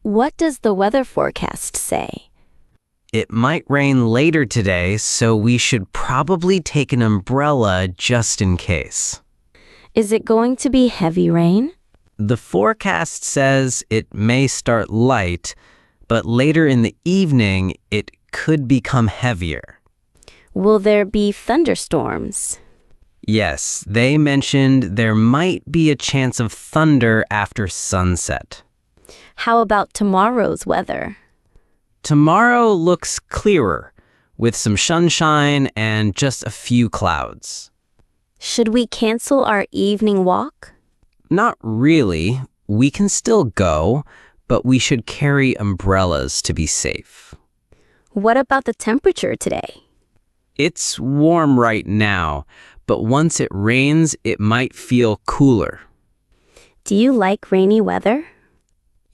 What does the weather forecast say? It might rain later today, so we should probably take an umbrella just in case. Is it going to be heavy rain? The forecast says it may start light, but later in the evening it could become heavier. Will there be thunderstorms? Yes, they mentioned there might be a chance of thunder after sunset. How about tomorrow's weather? Tomorrow looks clearer, with some sunshine and just a few clouds. Should we cancel our evening walk? Not really. We can still go, but we should carry umbrellas to be safe. What about the temperature today? It's warm right now, but once it rains, it might feel cooler. Do you like rainy weather?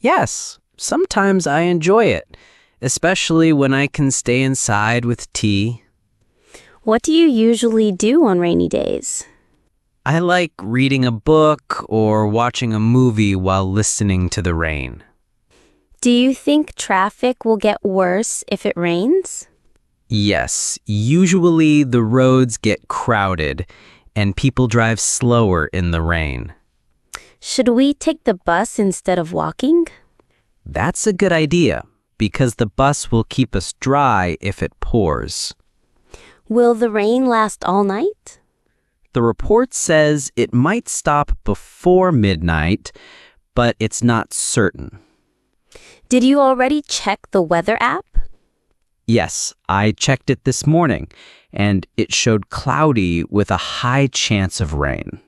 Yes, sometimes I enjoy it, especially when I can stay inside with tea. What do you usually do on rainy days? I like reading a book or watching a movie while listening to the rain. Do you think traffic will get worse if it rains? Yes, usually the roads get crowded and people drive slower in the rain. Should we take the bus instead of walking? That's a good idea, because the bus will keep us dry if it pours. Will the rain last all night? The report says it might stop before midnight, but it's not certain. Did you already check the weather app? Yes, I checked it this morning, and it showed cloudy with a high chance of rain.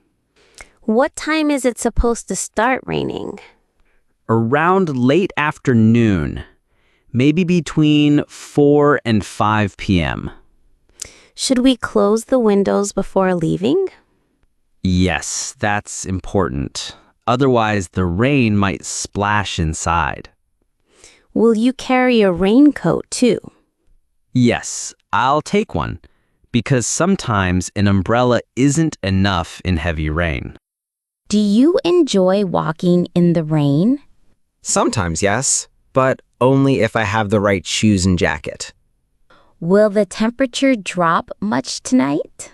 What time is it supposed to start raining? Around late afternoon, maybe between 4 and 5 p.m. Should we close the windows before leaving? Yes, that's important. Otherwise, the rain might splash inside. Will you carry a raincoat too? Yes, I'll take one, because sometimes an umbrella isn't enough in heavy rain. Do you enjoy walking in the rain? Sometimes, yes, but only if I have the right shoes and jacket. Will the temperature drop much tonight?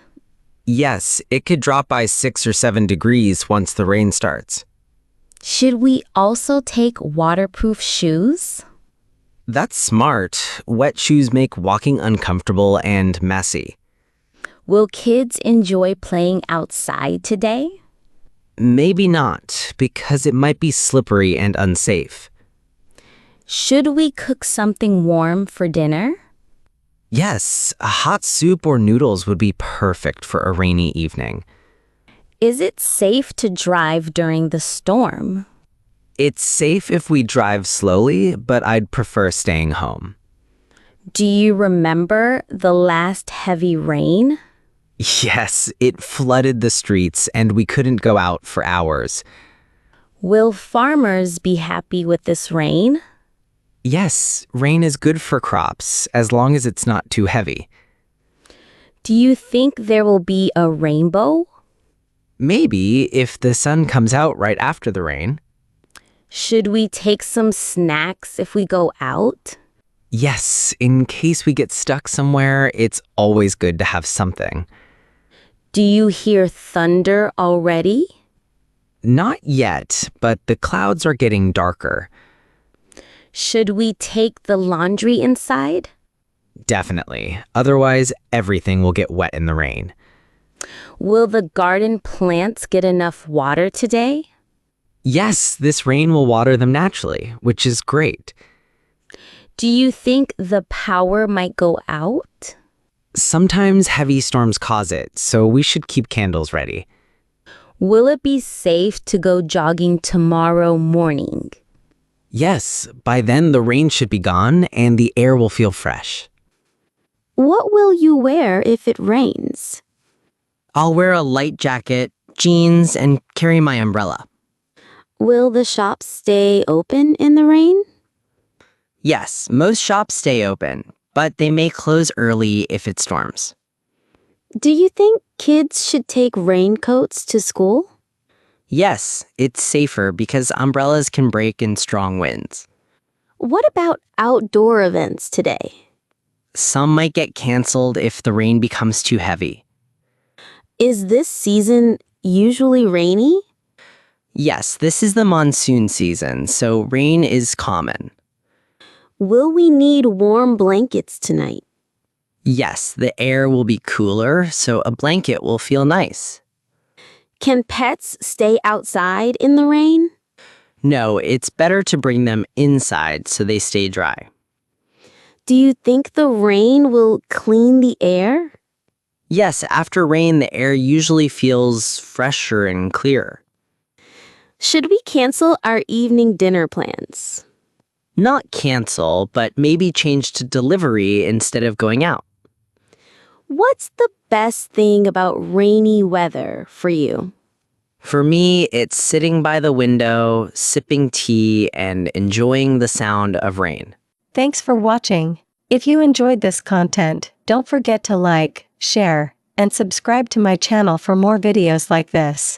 Yes, it could drop by 6 or 7 degrees once the rain starts. Should we also take waterproof shoes? That's smart. Wet shoes make walking uncomfortable and messy. Will kids enjoy playing outside today? Maybe not, because it might be slippery and unsafe. Should we cook something warm for dinner? Yes, a hot soup or noodles would be perfect for a rainy evening. Is it safe to drive during the storm? It's safe if we drive slowly, but I'd prefer staying home. Do you remember the last heavy rain? Yes, it flooded the streets and we couldn't go out for hours. Will farmers be happy with this rain? Yes, rain is good for crops, as long as it's not too heavy. Do you think there will be a rainbow? Maybe if the sun comes out right after the rain. Should we take some snacks if we go out? Yes, in case we get stuck somewhere, it's always good to have something. Do you hear thunder already? Not yet, but the clouds are getting darker. Should we take the laundry inside? Definitely. Otherwise, everything will get wet in the rain. Will the garden plants get enough water today? Yes, this rain will water them naturally, which is great. Do you think the power might go out? Sometimes heavy storms cause it, so we should keep candles ready. Will it be safe to go jogging tomorrow morning? Yes, by then the rain should be gone and the air will feel fresh. What will you wear if it rains? I'll wear a light jacket, jeans, and carry my umbrella. Will the shops stay open in the rain? Yes, most shops stay open, but they may close early if it storms. Do you think kids should take raincoats to school? Yes, it's safer because umbrellas can break in strong winds. What about outdoor events today? Some might get canceled if the rain becomes too heavy. Is this season usually rainy? Yes, this is the monsoon season, so rain is common. Will we need warm blankets tonight? Yes, the air will be cooler, so a blanket will feel nice. Can pets stay outside in the rain? No, it's better to bring them inside so they stay dry. Do you think the rain will clean the air? Yes, after rain, the air usually feels fresher and clearer. Should we cancel our evening dinner plans? Not cancel, but maybe change to delivery instead of going out. What's the best thing about rainy weather for you? For me, it's sitting by the window, sipping tea, and enjoying the sound of rain. Thanks for watching. If you enjoyed this content, don't forget to like, share, and subscribe to my channel for more videos like this.